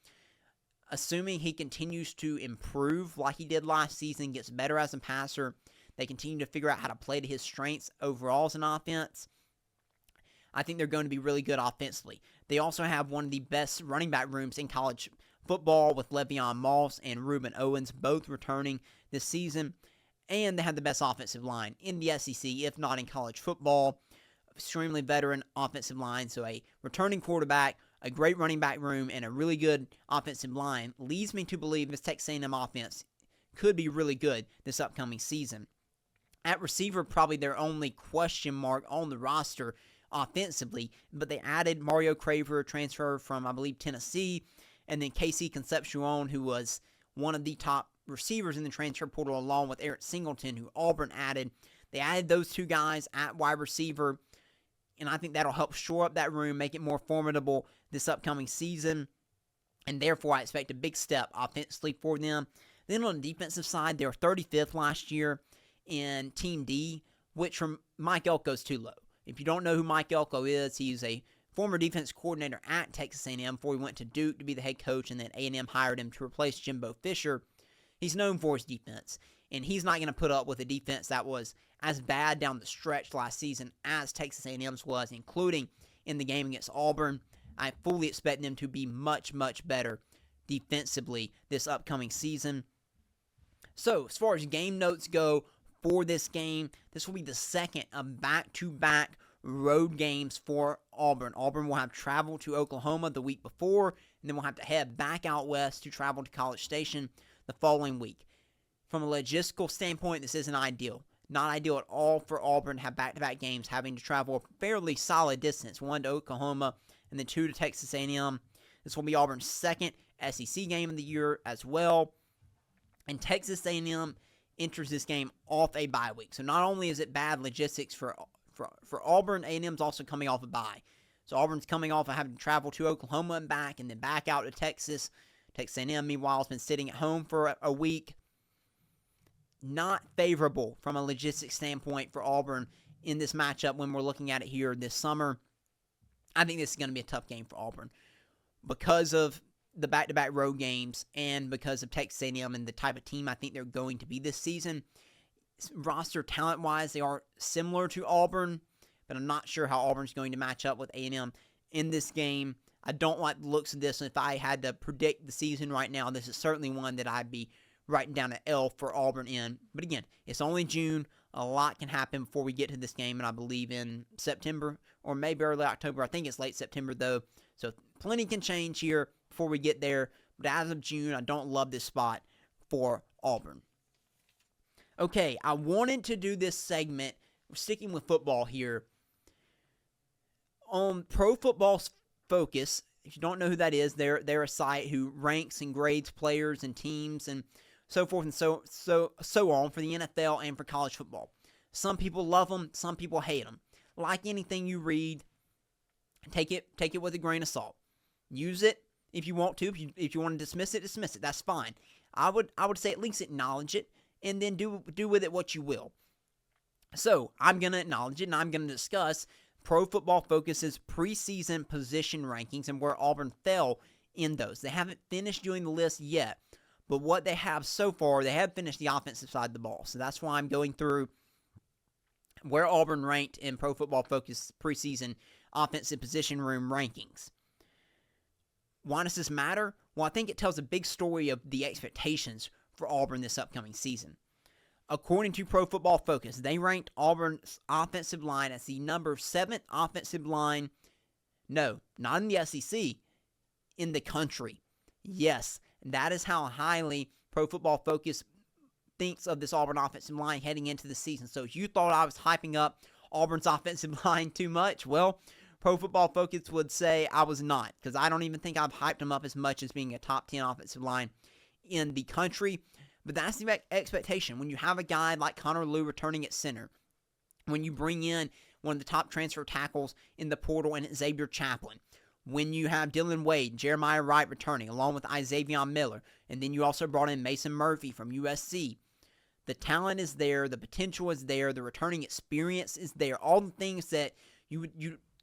Assuming he continues to improve like he did last season, gets better as a passer, they continue to figure out how to play to his strengths overall as an offense, I think they're going to be really good offensively. They also have one of the best running back rooms in college football with Le'Veon Moss and Reuben Owens both returning this season. And they have the best offensive line in the SEC, if not in college football. Extremely veteran offensive line, so a returning quarterback, a great running back room, and a really good offensive line leads me to believe this Texas A&M offense could be really good this upcoming season. At receiver, probably their only question mark on the roster offensively, but they added Mario Craver, transfer from, I believe, Tennessee, and then KC Concepcion, who was one of the top receivers in the transfer portal, along with Eric Singleton, who Auburn added. They added those two guys at wide receiver, and I think that'll help shore up that room, make it more formidable this upcoming season, and therefore I expect a big step offensively for them. Then on the defensive side, they were 35th last year in Team D, which from Mike Elko is too low. If you don't know who Mike Elko is, he's a former defense coordinator at Texas A&M before he went to Duke to be the head coach, and then A&M hired him to replace Jimbo Fisher. He's known for his defense, and he's not going to put up with a defense that was as bad down the stretch last season as Texas A&M's was, including in the game against Auburn. I fully expect them to be much, much better defensively this upcoming season. So, as far as game notes go for this game, this will be the second of back-to-back road games for Auburn. Auburn will have travel to Oklahoma the week before, and then we'll have to head back out west to travel to College Station the following week. From a logistical standpoint, this isn't ideal. Not ideal at all for Auburn to have back-to-back games, having to travel a fairly solid distance, one to Oklahoma and then two to Texas A&M. This will be Auburn's second SEC game of the year as well. And Texas A&M enters this game off a bye week. So not only is it bad logistics for Auburn, A&M's also coming off a bye. So Auburn's coming off of having to travel to Oklahoma and back, and then back out to Texas. Texas A&M, meanwhile, has been sitting at home for a week. Not favorable from a logistics standpoint for Auburn in this matchup when we're looking at it here this summer. I think this is going to be a tough game for Auburn because of the back-to-back road games and because of Texas A&M and the type of team I think they're going to be this season. Roster talent-wise, they are similar to Auburn, but I'm not sure how Auburn's going to match up with A&M in this game. I don't like the looks of this, and if I had to predict the season right now, this is certainly one that I'd be writing down an L for Auburn in. But again, it's only June. A lot can happen before we get to this game, and I believe in September or maybe early October. I think it's late September, though. So plenty can change here before we get there. But as of June, I don't love this spot for Auburn. Okay, I wanted to do this segment, we're sticking with football here, on Pro Football Focus. If you don't know who that is, they're a site who ranks and grades players and teams and so forth and so on for the NFL and for college football. Some people love them, some people hate them. Like anything you read, take it with a grain of salt. Use it if you want to. If you want to dismiss it, dismiss it. That's fine. I would say at least acknowledge it and then do with it what you will. So I'm going to acknowledge it, and I'm going to discuss Pro Football Focus's preseason position rankings and where Auburn fell in those. They haven't finished doing the list yet, but what they have so far, they have finished the offensive side of the ball. So that's why I'm going through where Auburn ranked in Pro Football Focus preseason offensive position room rankings. Why does this matter? Well, I think it tells a big story of the expectations for Auburn this upcoming season. According to Pro Football Focus, they ranked Auburn's offensive line as the number 7th offensive line. No, not in the SEC. in the country. Yes, that is how highly Pro Football Focus thinks of this Auburn offensive line heading into the season. So if you thought I was hyping up Auburn's offensive line too much, well, Pro Football Focus would say I was not, because I don't even think I've hyped them up as much as being a top 10 offensive line in the country. But that's the expectation. When you have a guy like Connor Lew returning at center, when you bring in one of the top transfer tackles in the portal and Xavier Chaplin, when you have Dylan Wade, Jeremiah Wright returning, along with Isavion Miller, and then you also brought in Mason Murphy from USC. The talent is there, the potential is there, the returning experience is there. All the things that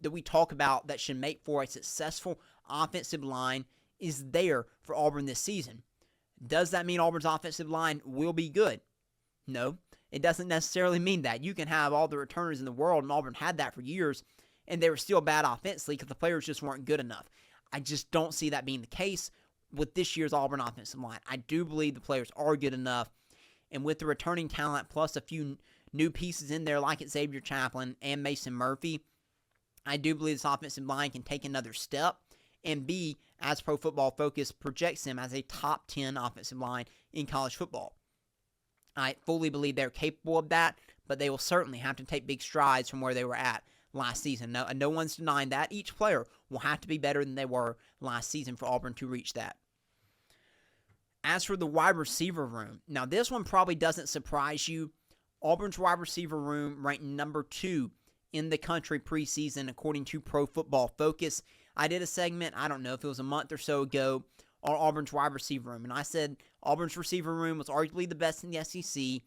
that we talk about that should make for a successful offensive line is there for Auburn this season. Does that mean Auburn's offensive line will be good? No, it doesn't necessarily mean that. You can have all the returners in the world, and Auburn had that for years, and they were still bad offensively because the players just weren't good enough. I just don't see that being the case with this year's Auburn offensive line. I do believe the players are good enough, and with the returning talent plus a few new pieces in there like Xavier Chaplin and Mason Murphy, I do believe this offensive line can take another step and be, as Pro Football Focus projects them, as a top 10 offensive line in college football. I fully believe they're capable of that, but they will certainly have to take big strides from where they were at last season. No one's denying that. Each player will have to be better than they were last season for Auburn to reach that. As for the wide receiver room, now this one probably doesn't surprise you. Auburn's wide receiver room ranked number 2 in the country preseason, according to Pro Football Focus. I did a segment, I don't know if it was a month or so ago, on Auburn's wide receiver room, and I said Auburn's receiver room was arguably the best in the SEC,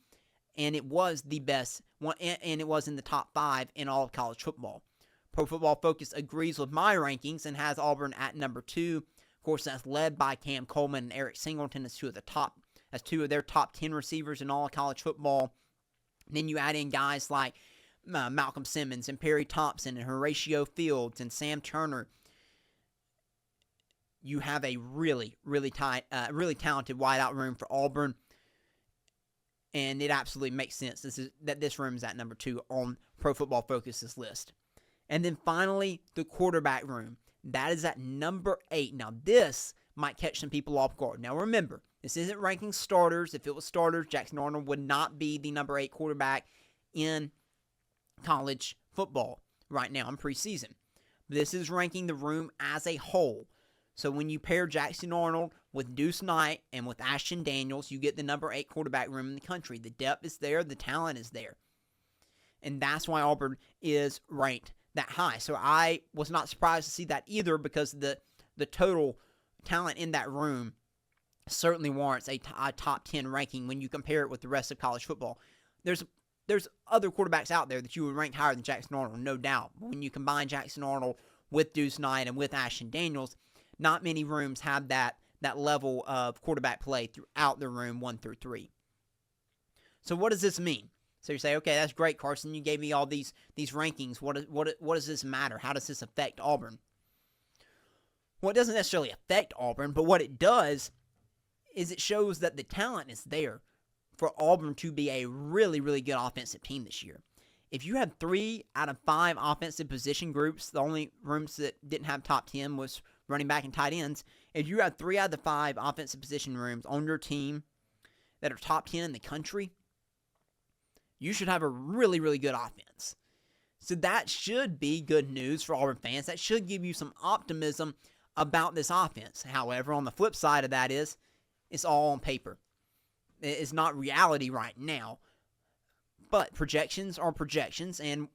and it was the best, and it was in the top 5 in all of college football. Pro Football Focus agrees with my rankings and has Auburn at number 2. Of course, that's led by Cam Coleman and Eric Singleton as two of their top 10 receivers in all of college football. And then you add in guys like Malcolm Simmons and Perry Thompson and Horatio Fields and Sam Turner. You have a really talented wideout room for Auburn, and it absolutely makes sense that this room is at number 2 on Pro Football Focus's list. And then finally, the quarterback room. That is at number 8. Now, this might catch some people off guard. Now, remember, this isn't ranking starters. If it was starters, Jackson Arnold would not be the number 8 quarterback in college football right now in preseason. This is ranking the room as a whole. So when you pair Jackson Arnold with Deuce Knight and with Ashton Daniels, you get the number 8 quarterback room in the country. The depth is there. The talent is there. And that's why Auburn is ranked that high. So I was not surprised to see that either, because the total talent in that room certainly warrants a top 10 ranking when you compare it with the rest of college football. There's other quarterbacks out there that you would rank higher than Jackson Arnold, no doubt. But when you combine Jackson Arnold with Deuce Knight and with Ashton Daniels, not many rooms have that level of quarterback play throughout the room 1 through 3. So what does this mean? So you say, okay, that's great, Carson. You gave me all these rankings. What does this matter? How does this affect Auburn? Well, it doesn't necessarily affect Auburn, but what it does is it shows that the talent is there for Auburn to be a really, really good offensive team this year. If you had 3 out of 5 offensive position groups, the only rooms that didn't have top 10 was running back and tight ends. If you had 3 out of the 5 offensive position rooms on your team that are top 10 in the country, you should have a really, really good offense. So that should be good news for Auburn fans. That should give you some optimism about this offense. However, on the flip side of that is, it's all on paper. It's not reality right now. But projections are projections, and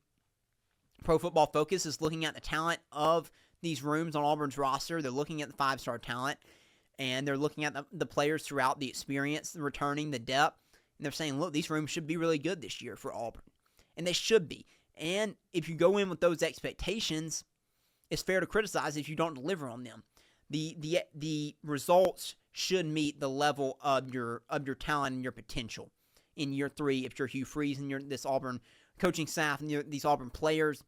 Pro Football Focus is looking at the talent of these rooms on Auburn's roster. They're looking at the 5-star talent, and they're looking at the players throughout, the experience, the returning, the depth. And they're saying, look, these rooms should be really good this year for Auburn. And they should be. And if you go in with those expectations, it's fair to criticize if you don't deliver on them. The results should meet the level of your talent and your potential in year 3. If you're Hugh Freeze and this Auburn coaching staff and these Auburn players,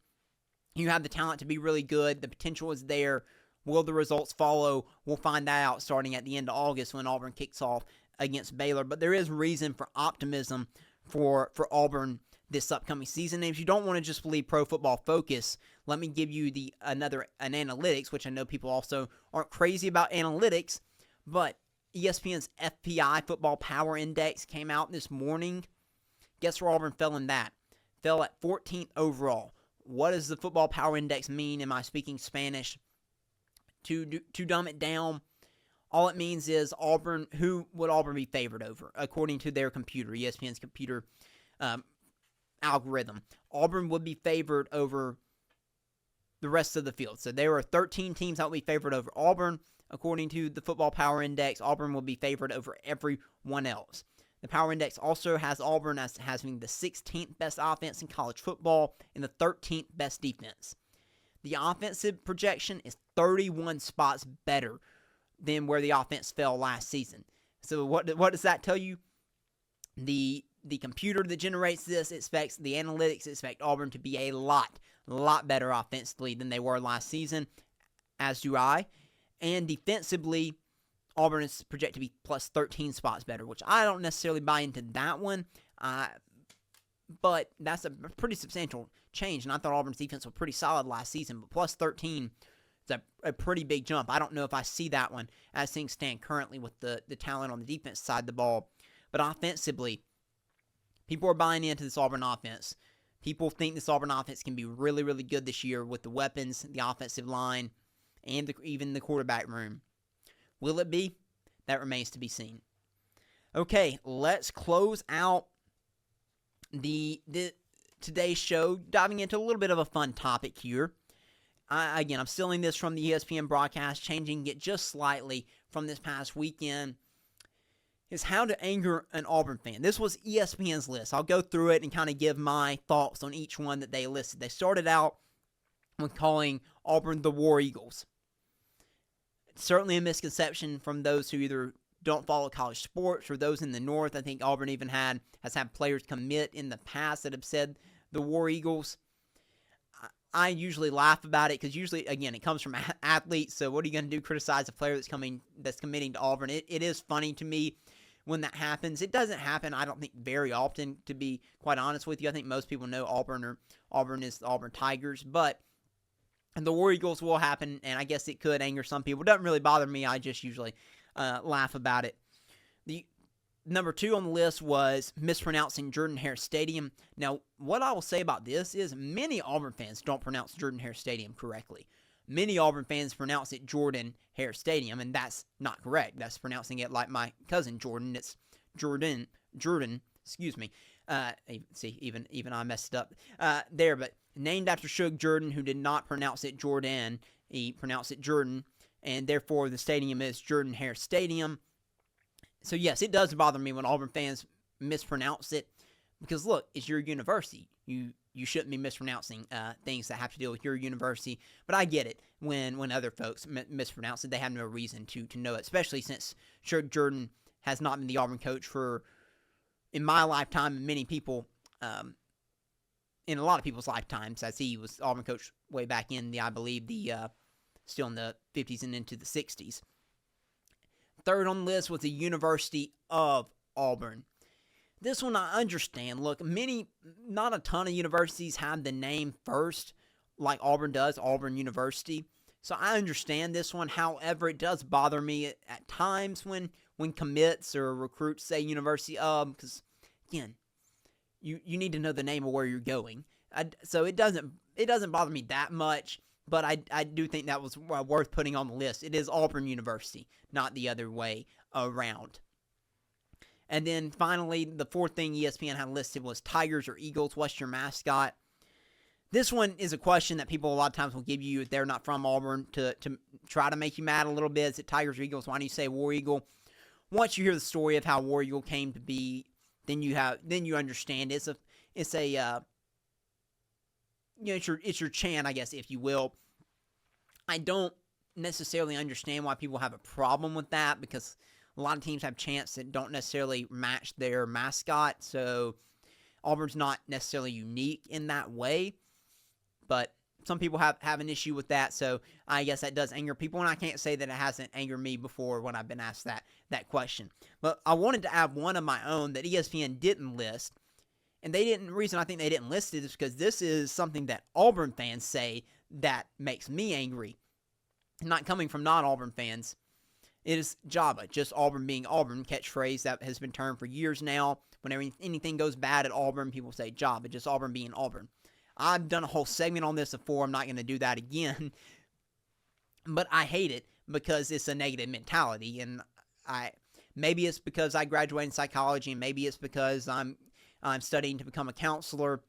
you have the talent to be really good. The potential is there. Will the results follow? We'll find that out starting at the end of August when Auburn kicks off against Baylor. But there is reason for optimism for Auburn this upcoming season. And if you don't want to just believe Pro Football Focus, let me give you an analytics, which I know people also aren't crazy about analytics, but ESPN's FPI Football Power Index came out this morning. Guess where Auburn fell in that? Fell at 14th overall. What does the Football Power Index mean? Am I speaking Spanish? To dumb it down, all it means is Auburn. Who would Auburn be favored over according to their computer, ESPN's computer algorithm? Auburn would be favored over the rest of the field. So there are 13 teams that will be favored over Auburn. According to the Football Power Index, Auburn will be favored over everyone else. The Power Index also has Auburn as having the 16th best offense in college football and the 13th best defense. The offensive projection is 31 spots better than where the offense fell last season. So what does that tell you? The computer that generates this expects the analytics expect Auburn to be a lot better offensively than they were last season, as do I. And defensively, Auburn is projected to be plus 13 spots better, which I don't necessarily buy into that one. But that's a pretty substantial change, and I thought Auburn's defense was pretty solid last season, but plus 13 is a pretty big jump. I don't know if I see that one as things stand currently with the talent on the defense side of the ball. But offensively, people are buying into this Auburn offense. People think this Auburn offense can be really, really good this year with the weapons, the offensive line, and even the quarterback room. Will it be? That remains to be seen. Okay, let's close out the today's show, diving into a little bit of a fun topic here. I'm stealing this from the ESPN broadcast, changing it just slightly from this past weekend, is how to anger an Auburn fan. This was ESPN's list. I'll go through it and kind of give my thoughts on each one that they listed. They started out with calling Auburn the War Eagles. It's certainly a misconception from those who either don't follow college sports or those in the North. I think Auburn even has had players commit in the past that have said the War Eagles. I usually laugh about it because usually, again, it comes from athletes. So what are you going to do? Criticize a player that's committing to Auburn? It is funny to me when that happens. It doesn't happen, I don't think, very often, to be quite honest with you. I think most people know Auburn is the Auburn Tigers, but the War Eagles will happen, and I guess it could anger some people. It doesn't really bother me. I just usually laugh about it. The number 2 on the list was mispronouncing Jordan-Hare Stadium. Now, what I will say about this is many Auburn fans don't pronounce Jordan-Hare Stadium correctly. Many Auburn fans pronounce it Jordan-Hare Stadium, and that's not correct. That's pronouncing it like my cousin Jordan. It's Jordan, excuse me. See, even I messed it up there, but named after Suge Jordan, who did not pronounce it Jordan. He pronounced it Jordan, and therefore the stadium is Jordan-Hare Stadium. So yes, it does bother me when Auburn fans mispronounce it, because look, it's your university. You shouldn't be mispronouncing things that have to deal with your university. But I get it when other folks mispronounce it. They have no reason to know it, especially since Suge Jordan has not been the Auburn coach in my lifetime, and many people, in a lot of people's lifetimes, as he was Auburn coach way back in still in the 50s and into the 60s. Third on the list was the University of Auburn. This one I understand. Look, not a ton of universities have the name first, like Auburn does, Auburn University. So I understand this one. However, it does bother me at times when commits or recruits say University of, because, again, you need to know the name of where you're going. So it doesn't bother me that much, but I do think that was worth putting on the list. It is Auburn University, not the other way around. And then finally, the fourth thing ESPN had listed was Tigers or Eagles. What's your mascot? This one is a question that people a lot of times will give you if they're not from Auburn to try to make you mad a little bit. Is it Tigers or Eagles? Why do you say War Eagle? Once you hear the story of how War Eagle came to be, then you understand it's your chant, I guess, if you will. I don't necessarily understand why people have a problem with that, because a lot of teams have chants that don't necessarily match their mascot, so Auburn's not necessarily unique in that way, but some people have an issue with that, so I guess that does anger people, and I can't say that it hasn't angered me before when I've been asked that question. But I wanted to add one of my own that ESPN didn't list, And reason I think they didn't list it is because this is something that Auburn fans say that makes me angry. Not coming from non-Auburn fans. It is Java, just Auburn being Auburn, catchphrase that has been termed for years now. Whenever anything goes bad at Auburn, people say Java, just Auburn being Auburn. I've done a whole segment on this before. I'm not going to do that again. But I hate it because it's a negative mentality. And maybe it's because I graduated in psychology, and maybe it's because I'm studying to become a counselor.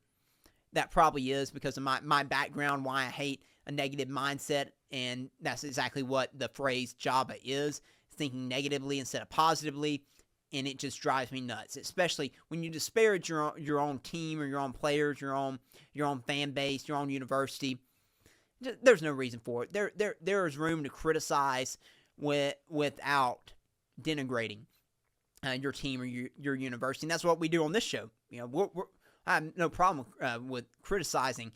That probably is because of my background, why I hate a negative mindset. And that's exactly what the phrase Java is, thinking negatively instead of positively. And it just drives me nuts, especially when you disparage your own team or your own players, your own fan base, your own university. There's no reason for it. There is room to criticize without denigrating your team or your university, and that's what we do on this show. I have no problem with criticizing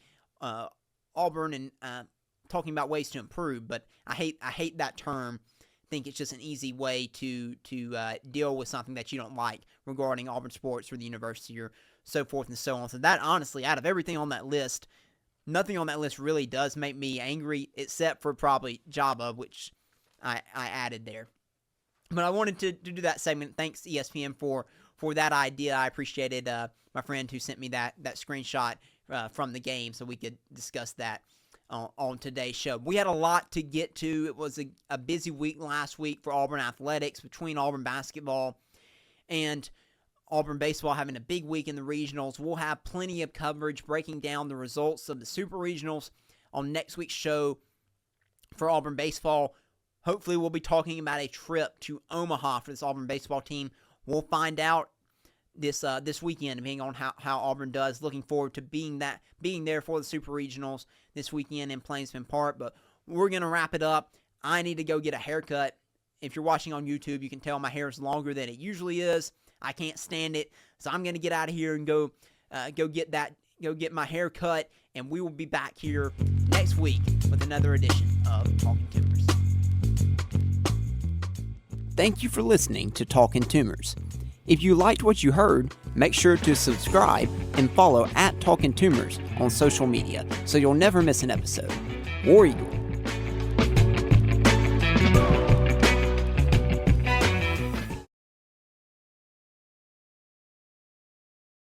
Auburn and talking about ways to improve, but I hate that term. I think it's just an easy way to deal with something that you don't like regarding Auburn sports or the university or so forth and so on. So that, honestly, out of everything on that list, nothing on that list really does make me angry, except for probably Java, which I added there. But I wanted to do that segment. Thanks, ESPN, for that idea. I appreciated my friend who sent me that screenshot from the game so we could discuss that on today's show. We had a lot to get to. It was a busy week last week for Auburn athletics, between Auburn basketball and Auburn baseball having a big week in the regionals. We'll have plenty of coverage breaking down the results of the super regionals on next week's show for Auburn baseball. Hopefully we'll be talking about a trip to Omaha for this Auburn baseball team. We'll find out this weekend, depending on how Auburn does. Looking forward to being there for the super regionals this weekend in Plainsman Park. But we're going to wrap it up. I need to go get a haircut. If you're watching on YouTube, you can tell my hair is longer than it usually is. I can't stand it, so I'm going to get out of here and go get my hair cut, and we will be back here next week with another edition of Talkin' Tumors. Thank you for listening to Talkin' Tumors. If you liked what you heard, make sure to subscribe and follow @Talkin' Tumors on social media so you'll never miss an episode. War Eagle.